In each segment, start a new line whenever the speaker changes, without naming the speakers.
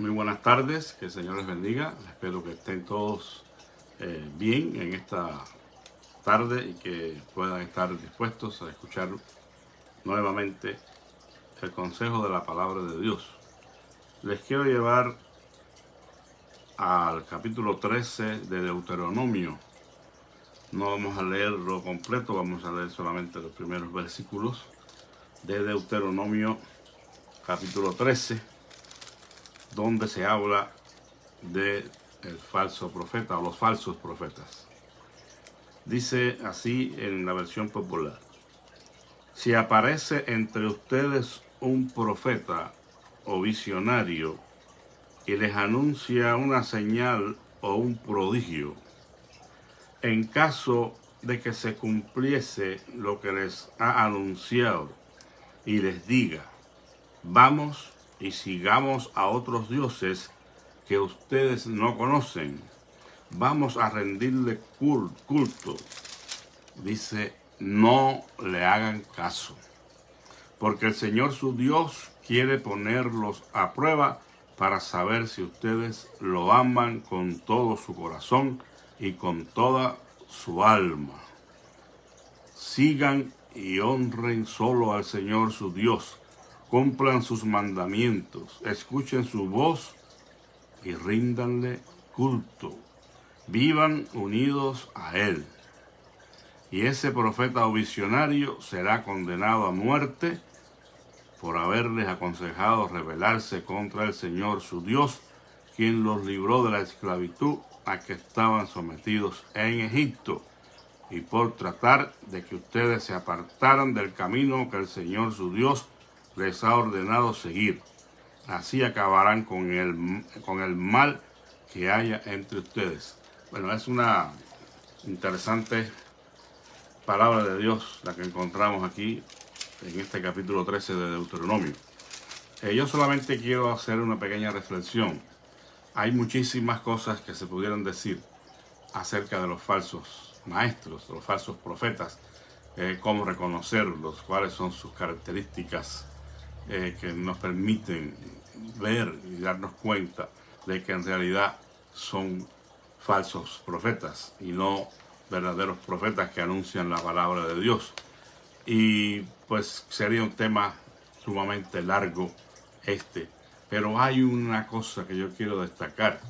Muy buenas tardes, que el Señor les bendiga. Espero que estén todos bien en esta tarde y que puedan estar dispuestos a escuchar nuevamente el consejo de la palabra de Dios. Les quiero llevar al capítulo 13 de Deuteronomio. No vamos a leerlo completo, vamos a leer solamente los primeros versículos de Deuteronomio capítulo 13, donde se habla de el falso profeta o los falsos profetas. Dice así en la versión popular: si aparece entre ustedes un profeta o visionario y les anuncia una señal o un prodigio, en caso de que se cumpliese lo que les ha anunciado y les diga: vamos y sigamos a otros dioses que ustedes no conocen, vamos a rendirle culto, dice, no le hagan caso, porque el Señor su Dios quiere ponerlos a prueba para saber si ustedes lo aman con todo su corazón y con toda su alma. Sigan y honren solo al Señor su Dios, cumplan sus mandamientos, escuchen su voz y ríndanle culto. Vivan unidos a Él. Y ese profeta o visionario será condenado a muerte por haberles aconsejado rebelarse contra el Señor su Dios, quien los libró de la esclavitud a que estaban sometidos en Egipto, y por tratar de que ustedes se apartaran del camino que el Señor su Dios les ha ordenado seguir. Así acabarán con el mal que haya entre ustedes. Bueno, es una interesante palabra de Dios la que encontramos aquí en este capítulo 13 de Deuteronomio. Yo solamente quiero hacer una pequeña reflexión. Hay muchísimas cosas que se pudieran decir acerca de los falsos maestros, de los falsos profetas, cómo reconocerlos, cuáles son sus características que nos permiten ver y darnos cuenta de que en realidad son falsos profetas y no verdaderos profetas que anuncian la palabra de Dios. Y pues sería un tema sumamente largo pero hay una cosa que yo quiero destacar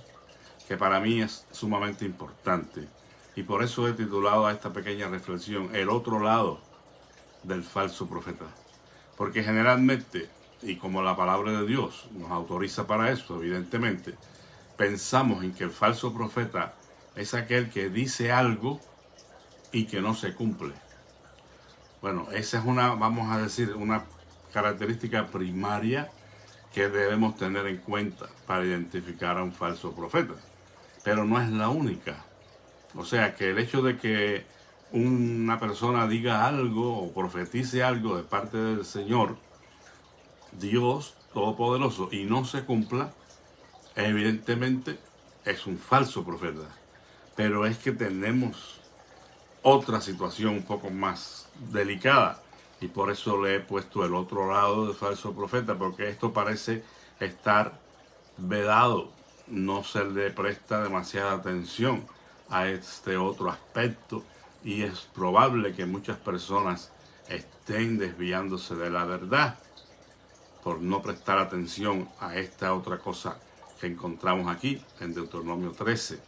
que para mí es sumamente importante, y por eso he titulado a esta pequeña reflexión el otro lado del falso profeta, porque generalmente, y como la palabra de Dios nos autoriza para eso, evidentemente, pensamos en que el falso profeta es aquel que dice algo y que no se cumple. Bueno, esa es vamos a decir, una característica primaria que debemos tener en cuenta para identificar a un falso profeta. Pero no es la única. O sea, que el hecho de que una persona diga algo o profetice algo de parte del Señor, Dios Todopoderoso, y no se cumpla, evidentemente es un falso profeta. Pero es que tenemos otra situación un poco más delicada, y por eso le he puesto el otro lado del falso profeta, porque esto parece estar vedado, no se le presta demasiada atención a este otro aspecto, y es probable que muchas personas estén desviándose de la verdad por no prestar atención a esta otra cosa que encontramos aquí en Deuteronomio 13,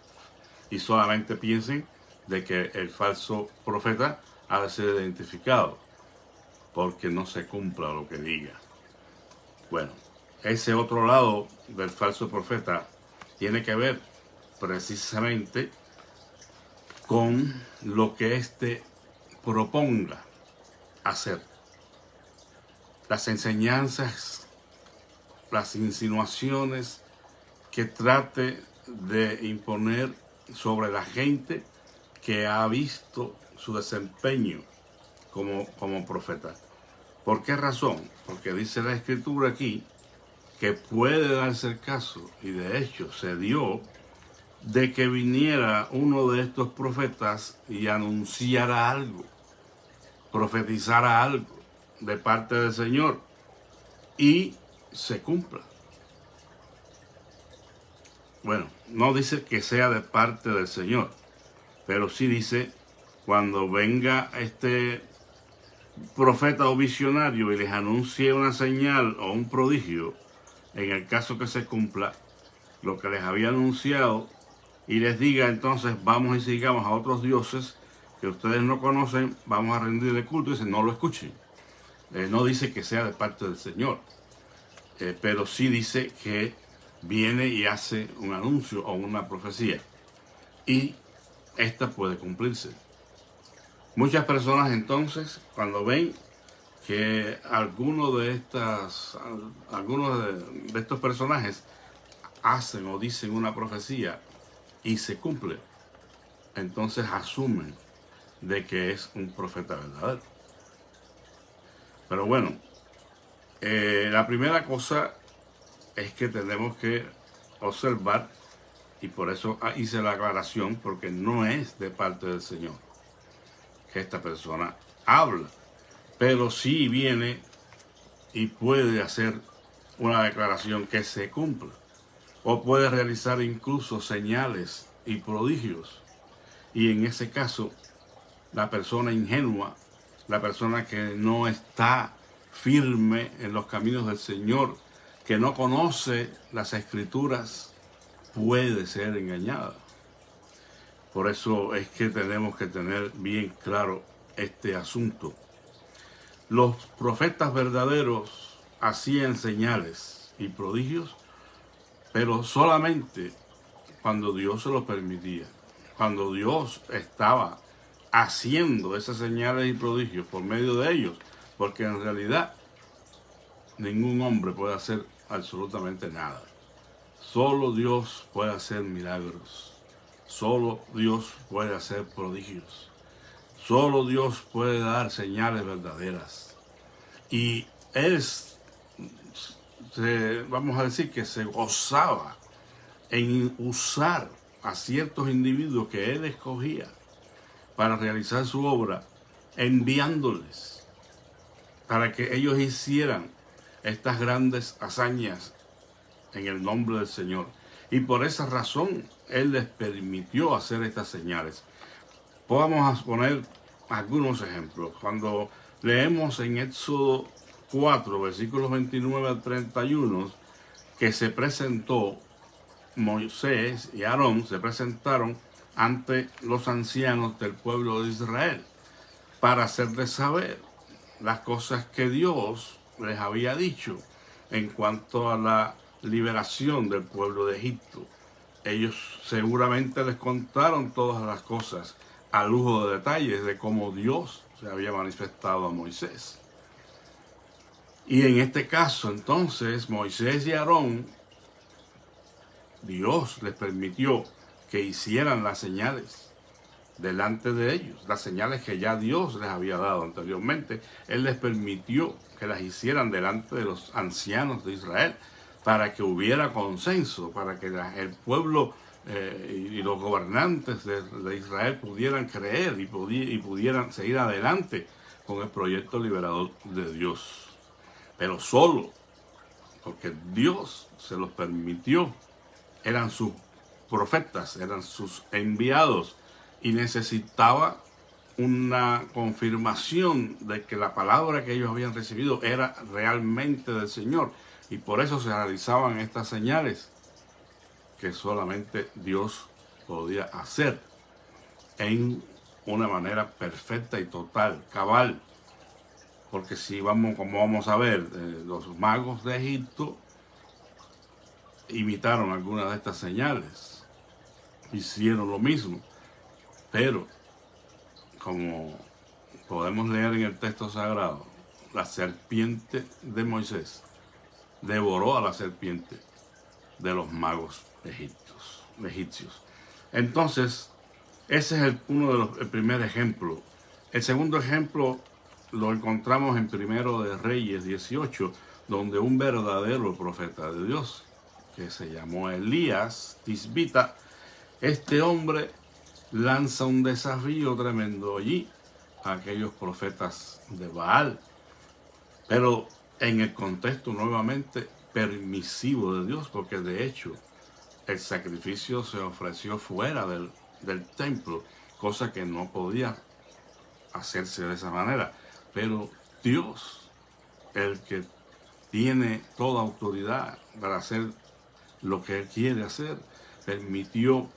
y solamente piensen de que el falso profeta ha de ser identificado porque no se cumpla lo que diga. Bueno, ese otro lado del falso profeta tiene que ver precisamente con lo que éste proponga hacer. Las enseñanzas, las insinuaciones que trate de imponer sobre la gente que ha visto su desempeño como profeta. ¿Por qué razón? Porque dice la Escritura aquí que puede darse el caso, y de hecho se dio, de que viniera uno de estos profetas y anunciara algo, profetizara algo de parte del Señor y se cumpla. bueno, no dice que sea de parte del Señor, pero sí dice cuando venga este profeta o visionario y les anuncie una señal o un prodigio, en el caso que se cumpla lo que les había anunciado, y les diga entonces vamos y sigamos a otros dioses que ustedes no conocen, vamos a rendirle culto, y dice no lo escuchen. No dice que sea de parte del Señor, pero sí dice que viene y hace un anuncio o una profecía, y esta puede cumplirse. Muchas personas entonces, cuando ven que algunos de estos personajes hacen o dicen una profecía y se cumple, entonces asumen de que es un profeta verdadero. Pero bueno, la primera cosa es que tenemos que observar, y por eso hice la aclaración, porque no es de parte del Señor que esta persona habla, pero sí viene y puede hacer una declaración que se cumpla, o puede realizar incluso señales y prodigios. Y en ese caso, la persona ingenua, la persona que no está firme en los caminos del Señor, que no conoce las Escrituras, puede ser engañada. Por eso es que tenemos que tener bien claro este asunto. Los profetas verdaderos hacían señales y prodigios, pero solamente cuando Dios se los permitía, cuando Dios estaba haciendo esas señales y prodigios por medio de ellos, porque en realidad ningún hombre puede hacer absolutamente nada. Solo Dios puede hacer milagros, solo Dios puede hacer prodigios, solo Dios puede dar señales verdaderas. Y Él, vamos a decir que se gozaba en usar a ciertos individuos que Él escogía para realizar su obra, enviándoles para que ellos hicieran estas grandes hazañas en el nombre del Señor. Y por esa razón Él les permitió hacer estas señales. Vamos a poner algunos ejemplos. Cuando leemos en Éxodo 4, versículos 29 al 31, que se presentó Moisés y Aarón, se presentaron ante los ancianos del pueblo de Israel para hacerles saber las cosas que Dios les había dicho en cuanto a la liberación del pueblo de Egipto. Ellos seguramente les contaron todas las cosas a lujo de detalles de cómo Dios se había manifestado a Moisés. Y en este caso, entonces, Moisés y Aarón, Dios les permitió que hicieran las señales delante de ellos, las señales que ya Dios les había dado anteriormente. Él les permitió que las hicieran delante de los ancianos de Israel, para que hubiera consenso, para que el pueblo y los gobernantes de Israel pudieran creer y pudieran seguir adelante con el proyecto liberador de Dios. Pero solo porque Dios se los permitió. Eran sus profetas, eran sus enviados, y necesitaba una confirmación de que la palabra que ellos habían recibido era realmente del Señor, y por eso se realizaban estas señales que solamente Dios podía hacer en una manera perfecta y total, cabal. Porque si vamos, como vamos a ver, los magos de Egipto imitaron algunas de estas señales, hicieron lo mismo, pero como podemos leer en el texto sagrado, la serpiente de Moisés devoró a la serpiente de los magos egipcios. Entonces, ese es el primer ejemplo. El segundo ejemplo lo encontramos en Primero de Reyes 18, donde un verdadero profeta de Dios, que se llamó Elías Tisbita, este hombre lanza un desafío tremendo allí a aquellos profetas de Baal, pero en el contexto nuevamente permisivo de Dios, porque de hecho el sacrificio se ofreció fuera del templo, cosa que no podía hacerse de esa manera. Pero Dios, el que tiene toda autoridad para hacer lo que Él quiere hacer, permitió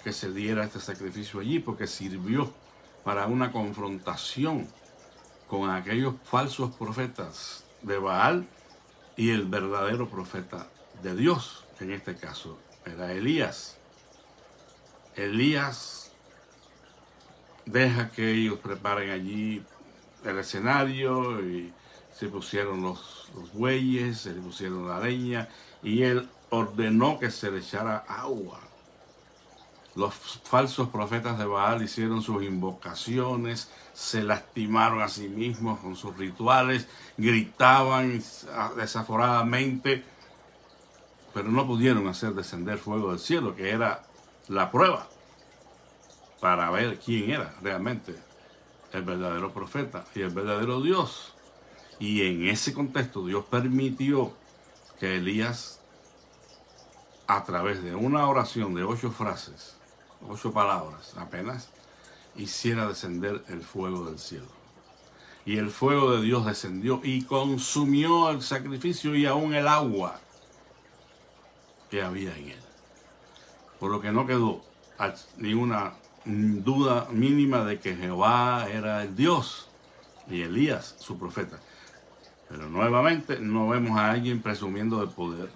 que se diera este sacrificio allí, porque sirvió para una confrontación con aquellos falsos profetas de Baal y el verdadero profeta de Dios, que en este caso era Elías. Elías deja que ellos preparen allí el escenario y se pusieron los bueyes, se le pusieron la leña y él ordenó que se le echara agua. Los falsos profetas de Baal hicieron sus invocaciones, se lastimaron a sí mismos con sus rituales, gritaban desaforadamente, pero no pudieron hacer descender fuego del cielo, que era la prueba para ver quién era realmente el verdadero profeta y el verdadero Dios. Y en ese contexto Dios permitió que Elías, a través de una oración de 8 frases, 8 palabras apenas, hiciera descender el fuego del cielo. Y el fuego de Dios descendió y consumió el sacrificio y aún el agua que había en él. Por lo que no quedó ni una duda mínima de que Jehová era el Dios y Elías su profeta. Pero nuevamente no vemos a alguien presumiendo de poder,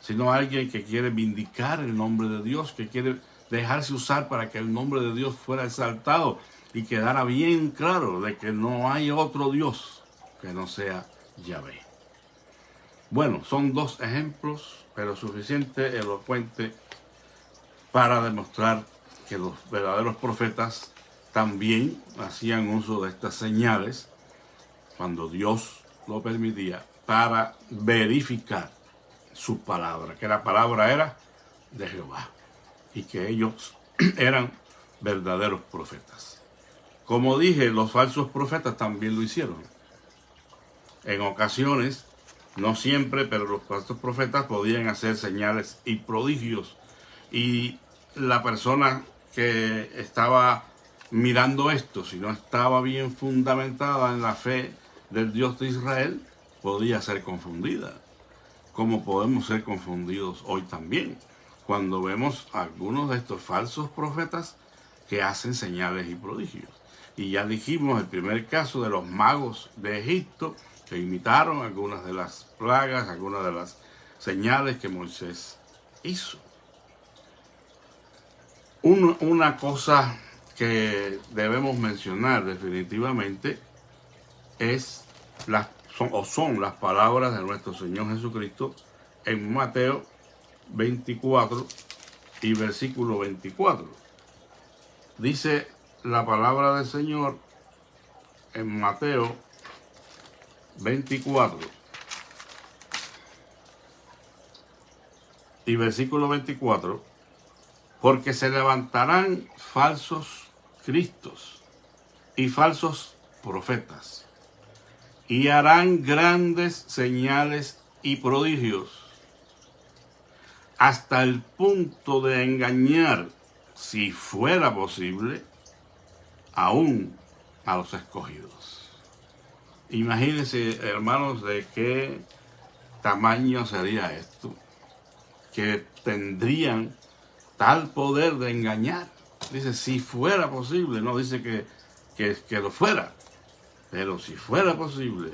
sino a alguien que quiere vindicar el nombre de Dios, que quiere dejarse usar para que el nombre de Dios fuera exaltado y quedara bien claro de que no hay otro Dios que no sea Yahvé. Bueno, son 2 ejemplos, pero suficiente elocuente para demostrar que los verdaderos profetas también hacían uso de estas señales cuando Dios lo permitía para verificar su palabra, que la palabra era de Jehová y que ellos eran verdaderos profetas. Como dije, los falsos profetas también lo hicieron. En ocasiones, no siempre, pero los falsos profetas podían hacer señales y prodigios. Y la persona que estaba mirando esto, si no estaba bien fundamentada en la fe del Dios de Israel, podía ser confundida, como podemos ser confundidos hoy también, cuando vemos a algunos de estos falsos profetas que hacen señales y prodigios. Y ya dijimos el primer caso de los magos de Egipto, que imitaron algunas de las plagas, algunas de las señales que Moisés hizo. Una cosa que debemos mencionar definitivamente son las palabras de nuestro Señor Jesucristo en Mateo 24 y versículo 24. Dice la palabra del Señor en Mateo 24 y versículo 24: porque se levantarán falsos cristos y falsos profetas, y harán grandes señales y prodigios, hasta el punto de engañar, si fuera posible, aún a los escogidos. Imagínense, hermanos, de qué tamaño sería esto, que tendrían tal poder de engañar. Dice, si fuera posible, no dice que lo fuera, pero si fuera posible,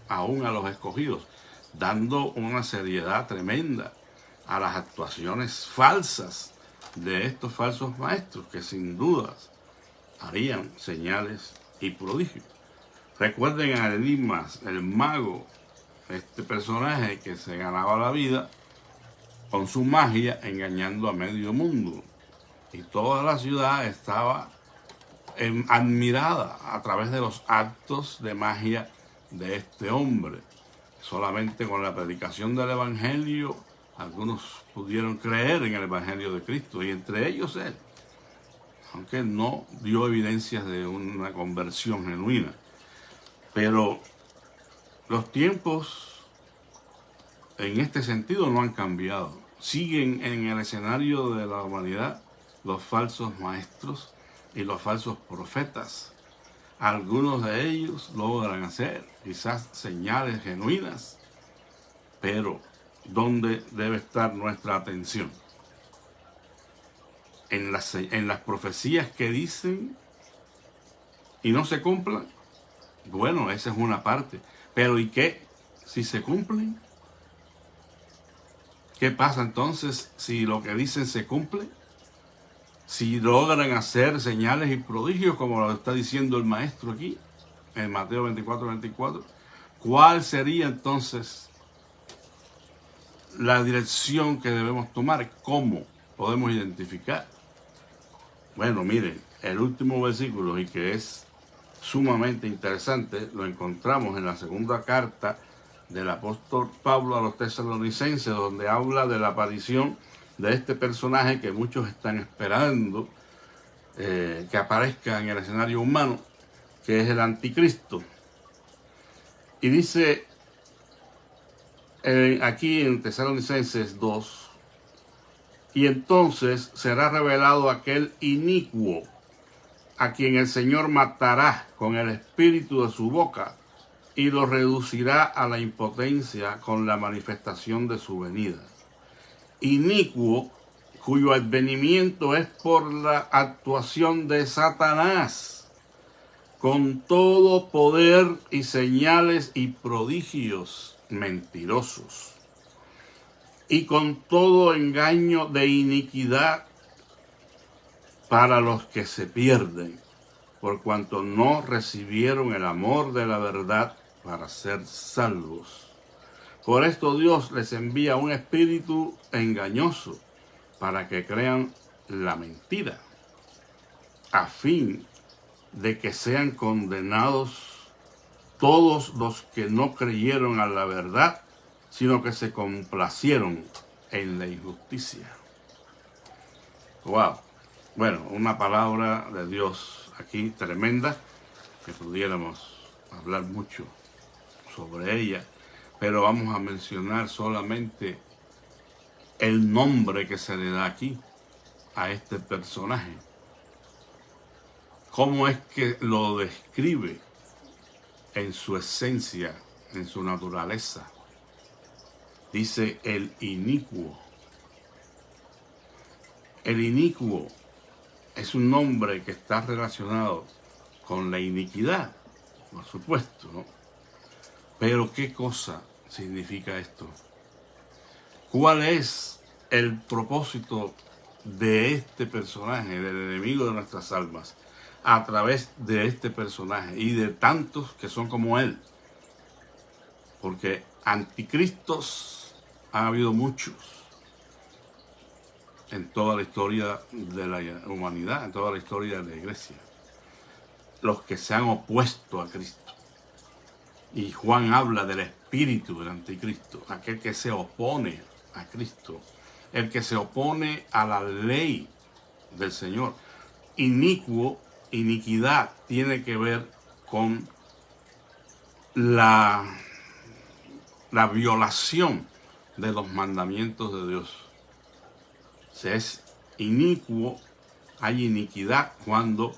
aún a los escogidos, dando una seriedad tremenda a las actuaciones falsas de estos falsos maestros, que sin dudas harían señales y prodigios. Recuerden a Elimas, el mago, este personaje que se ganaba la vida con su magia engañando a medio mundo. Y toda la ciudad estaba admirada a través de los actos de magia de este hombre. Solamente con la predicación del Evangelio, algunos pudieron creer en el Evangelio de Cristo, y entre ellos él, aunque no dio evidencias de una conversión genuina. Pero los tiempos en este sentido no han cambiado, siguen en el escenario de la humanidad los falsos maestros y los falsos profetas. Algunos de ellos logran hacer quizás señales genuinas, pero ¿dónde debe estar nuestra atención? En las profecías que dicen y no se cumplan. Bueno, esa es una parte. Pero ¿y qué si se cumplen? ¿Qué pasa entonces si lo que dicen se cumple? Si logran hacer señales y prodigios, como lo está diciendo el maestro aquí, en Mateo 24, ¿cuál sería entonces la dirección que debemos tomar? ¿Cómo podemos identificar? Bueno, miren, el último versículo, y que es sumamente interesante, lo encontramos en la segunda carta del apóstol Pablo a los tesalonicenses, donde habla de la aparición de este personaje que muchos están esperando que aparezca en el escenario humano, que es el anticristo. Y dice aquí en Tesalonicenses 2, y entonces será revelado aquel inicuo, a quien el Señor matará con el espíritu de su boca, y lo reducirá a la impotencia con la manifestación de su venida. Inicuo, cuyo advenimiento es por la actuación de Satanás, con todo poder y señales y prodigios mentirosos, y con todo engaño de iniquidad para los que se pierden, por cuanto no recibieron el amor de la verdad para ser salvos. Por esto Dios les envía un espíritu engañoso para que crean la mentira, a fin de que sean condenados todos los que no creyeron a la verdad, sino que se complacieron en la injusticia. Wow. Bueno, una palabra de Dios aquí tremenda, que pudiéramos hablar mucho sobre ella, pero vamos a mencionar solamente el nombre que se le da aquí a este personaje. ¿Cómo es que lo describe en su esencia, en su naturaleza? Dice el inicuo. El inicuo es un nombre que está relacionado con la iniquidad, por supuesto, ¿no? Pero ¿qué cosa significa esto? ¿Cuál es el propósito de este personaje, del enemigo de nuestras almas, a través de este personaje y de tantos que son como él? Porque anticristos ha habido muchos en toda la historia de la humanidad, en toda la historia de la iglesia. Los que se han opuesto a Cristo. Y Juan habla del espíritu del anticristo, aquel que se opone a Cristo, el que se opone a la ley del Señor. Inicuo, iniquidad, tiene que ver con la violación de los mandamientos de Dios. Se es inicuo, hay iniquidad cuando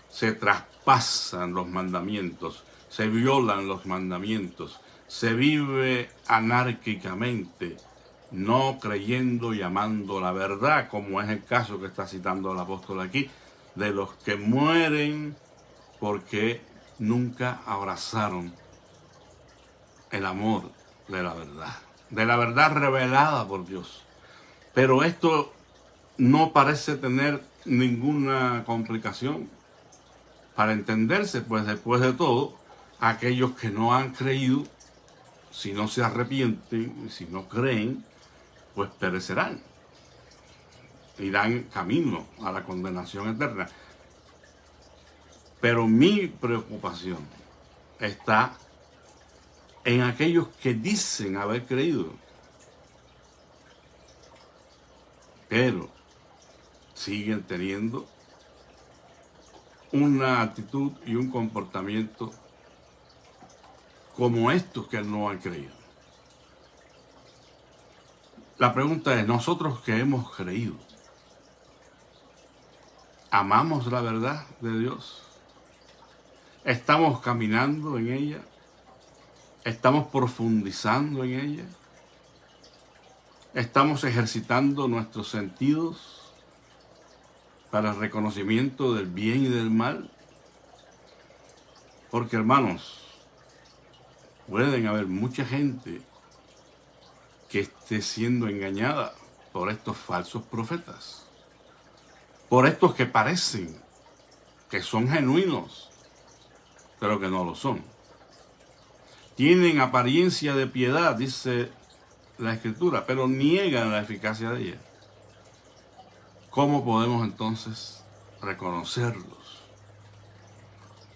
se traspasan los mandamientos, se violan los mandamientos, se vive anárquicamente, no creyendo y amando la verdad, como es el caso que está citando el apóstol aquí, de los que mueren porque nunca abrazaron el amor de la verdad revelada por Dios. Pero esto no parece tener ninguna complicación para entenderse, pues después de todo, aquellos que no han creído, si no se arrepienten, si no creen, pues perecerán, irán camino a la condenación eterna. Pero mi preocupación está en aquellos que dicen haber creído, pero siguen teniendo una actitud y un comportamiento como estos que no han creído. La pregunta es, nosotros que hemos creído, ¿amamos la verdad de Dios? ¿Estamos caminando en ella? ¿Estamos profundizando en ella? ¿Estamos ejercitando nuestros sentidos para el reconocimiento del bien y del mal? Porque, hermanos, pueden haber mucha gente que esté siendo engañada por estos falsos profetas, por estos que parecen que son genuinos, pero que no lo son. Tienen apariencia de piedad, dice la Escritura, pero niegan la eficacia de ella. ¿Cómo podemos entonces reconocerlos?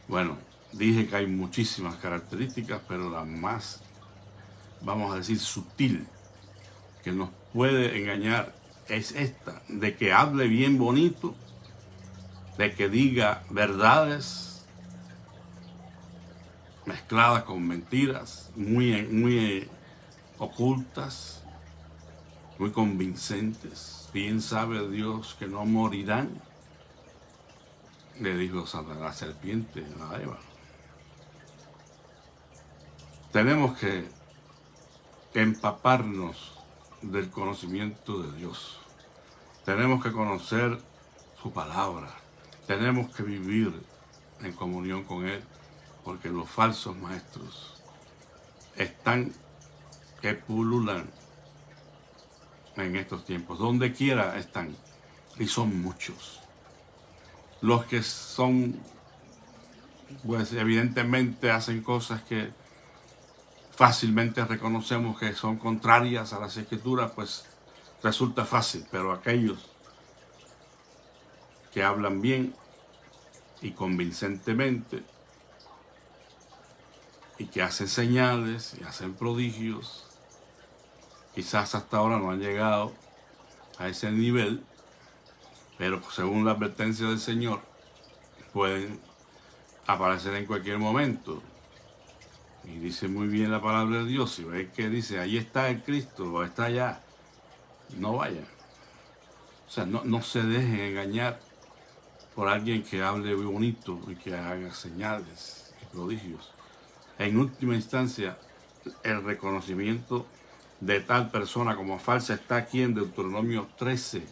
Bueno, dije que hay muchísimas características, pero la más, vamos a decir, sutil, que nos puede engañar es esta, de que hable bien bonito, de que diga verdades mezcladas con mentiras, muy ocultas, muy convincentes. Bien sabe Dios que no morirán, le dijo la serpiente a Eva. Tenemos que empaparnos del conocimiento de Dios. Tenemos que conocer su palabra. Tenemos que vivir en comunión con Él, porque los falsos maestros están que pululan en estos tiempos. Donde quiera están, y son muchos. Los que son, pues evidentemente hacen cosas que fácilmente reconocemos que son contrarias a las Escrituras, pues resulta fácil, pero aquellos que hablan bien y convincentemente y que hacen señales y hacen prodigios, quizás hasta ahora no han llegado a ese nivel, pero según la advertencia del Señor pueden aparecer en cualquier momento. Y dice muy bien la palabra de Dios, si ven que dice, ahí está el Cristo, o está allá, no vayan. O sea, no se dejen engañar por alguien que hable bonito y que haga señales y prodigios. En última instancia, el reconocimiento de tal persona como falsa está aquí en Deuteronomio 13,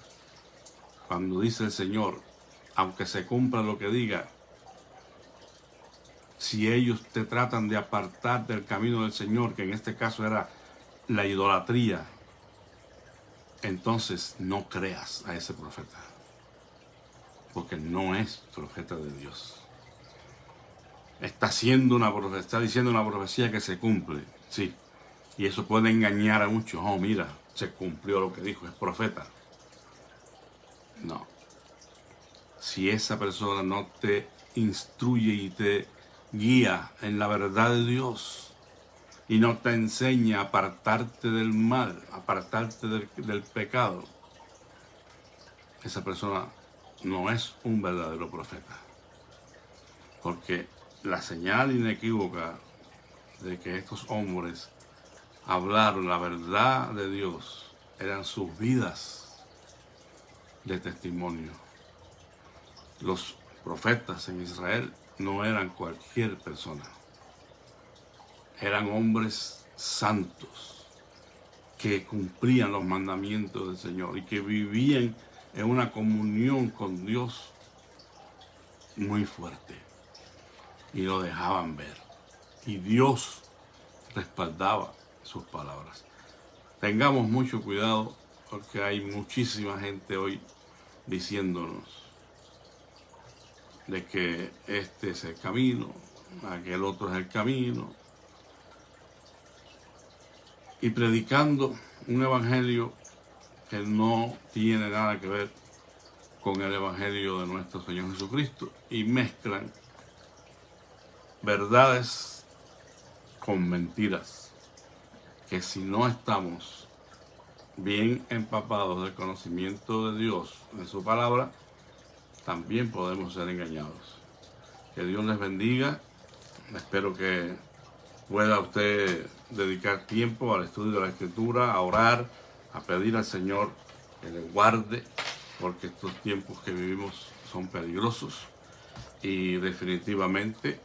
cuando dice el Señor, aunque se cumpla lo que diga, si ellos te tratan de apartar del camino del Señor, que en este caso era la idolatría, entonces no creas a ese profeta, porque no es profeta de Dios. Está diciendo una profecía que se cumple, sí, y eso puede engañar a muchos. Oh, mira, se cumplió lo que dijo, es profeta. No. Si esa persona no te instruye y te guía en la verdad de Dios y no te enseña a apartarte del mal, apartarte del pecado, esa persona no es un verdadero profeta. Porque la señal inequívoca de que estos hombres hablaron la verdad de Dios eran sus vidas de testimonio. Los profetas en Israel no eran cualquier persona. Eran hombres santos que cumplían los mandamientos del Señor y que vivían en una comunión con Dios muy fuerte. Y lo dejaban ver. Y Dios respaldaba sus palabras. Tengamos mucho cuidado porque hay muchísima gente hoy diciéndonos de que este es el camino, aquel otro es el camino, y predicando un evangelio que no tiene nada que ver con el evangelio de nuestro Señor Jesucristo, y mezclan verdades con mentiras, que si no estamos bien empapados del conocimiento de Dios en su palabra, también podemos ser engañados. Que Dios les bendiga. Espero que pueda usted dedicar tiempo al estudio de la Escritura, a orar, a pedir al Señor que le guarde, porque estos tiempos que vivimos son peligrosos y definitivamente,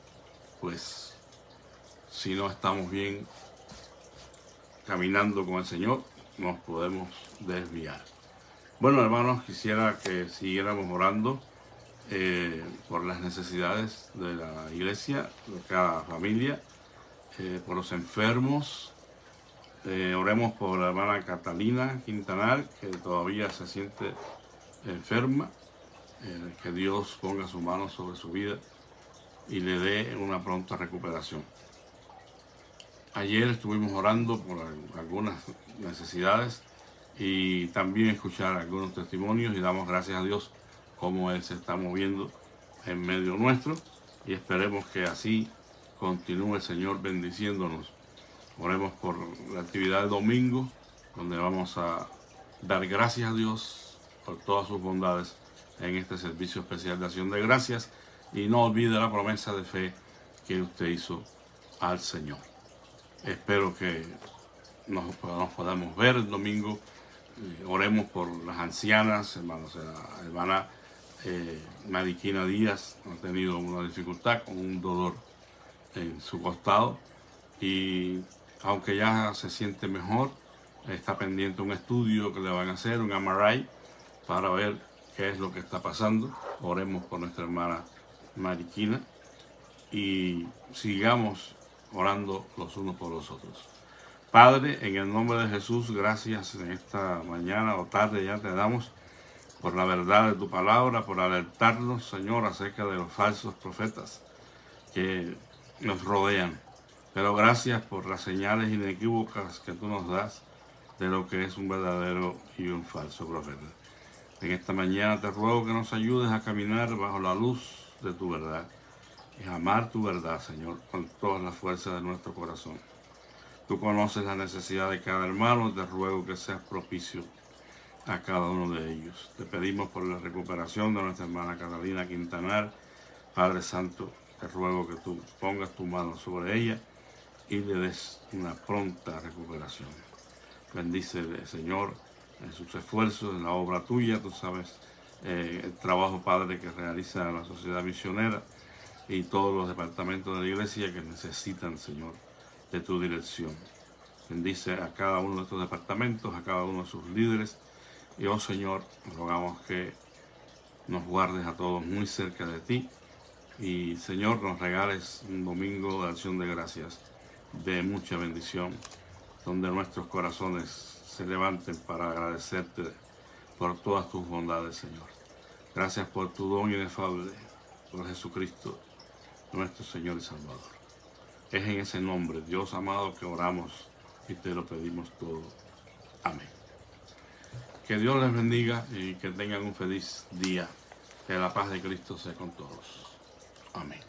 pues, si no estamos bien caminando con el Señor, nos podemos desviar. Bueno, hermanos, quisiera que siguiéramos orando por las necesidades de la iglesia, de cada familia, por los enfermos. Oremos por la hermana Catalina Quintanar, que todavía se siente enferma. Que Dios ponga su mano sobre su vida y le dé una pronta recuperación. Ayer estuvimos orando por algunas necesidades y también escuchar algunos testimonios, y damos gracias a Dios cómo Él se está moviendo en medio nuestro, y esperemos que así continúe el Señor bendiciéndonos. Oremos por la actividad del domingo, donde vamos a dar gracias a Dios por todas sus bondades en este servicio especial de acción de gracias, y no olvide la promesa de fe que usted hizo al Señor. Espero que nos podamos ver el domingo. Oremos por las ancianas, hermanos. La hermana Mariquina Díaz ha tenido una dificultad con un dolor en su costado, y aunque ya se siente mejor, está pendiente un estudio que le van a hacer, un MRI, para ver qué es lo que está pasando. Oremos por nuestra hermana Mariquina y sigamos orando los unos por los otros. Padre, en el nombre de Jesús, gracias en esta mañana o tarde ya te damos por la verdad de tu palabra, por alertarnos, Señor, acerca de los falsos profetas que nos rodean. Pero gracias por las señales inequívocas que tú nos das de lo que es un verdadero y un falso profeta. En esta mañana te ruego que nos ayudes a caminar bajo la luz de tu verdad y a amar tu verdad, Señor, con todas las fuerzas de nuestro corazón. Tú conoces la necesidad de cada hermano, te ruego que seas propicio a cada uno de ellos. Te pedimos por la recuperación de nuestra hermana Catalina Quintanar. Padre Santo, te ruego que tú pongas tu mano sobre ella y le des una pronta recuperación. Bendícele, Señor, en sus esfuerzos, en la obra tuya. Tú sabes el trabajo, Padre, que realiza la Sociedad Misionera y todos los departamentos de la iglesia que necesitan, Señor, de tu dirección. Bendice a cada uno de estos departamentos, a cada uno de sus líderes. Y, oh Señor, rogamos que nos guardes a todos muy cerca de ti. Y, Señor, nos regales un domingo de acción de gracias de mucha bendición, donde nuestros corazones se levanten para agradecerte por todas tus bondades, Señor. Gracias por tu don inefable, por Jesucristo, nuestro Señor y Salvador. Es en ese nombre, Dios amado, que oramos y te lo pedimos todo. Amén. Que Dios les bendiga y que tengan un feliz día. Que la paz de Cristo sea con todos. Amén.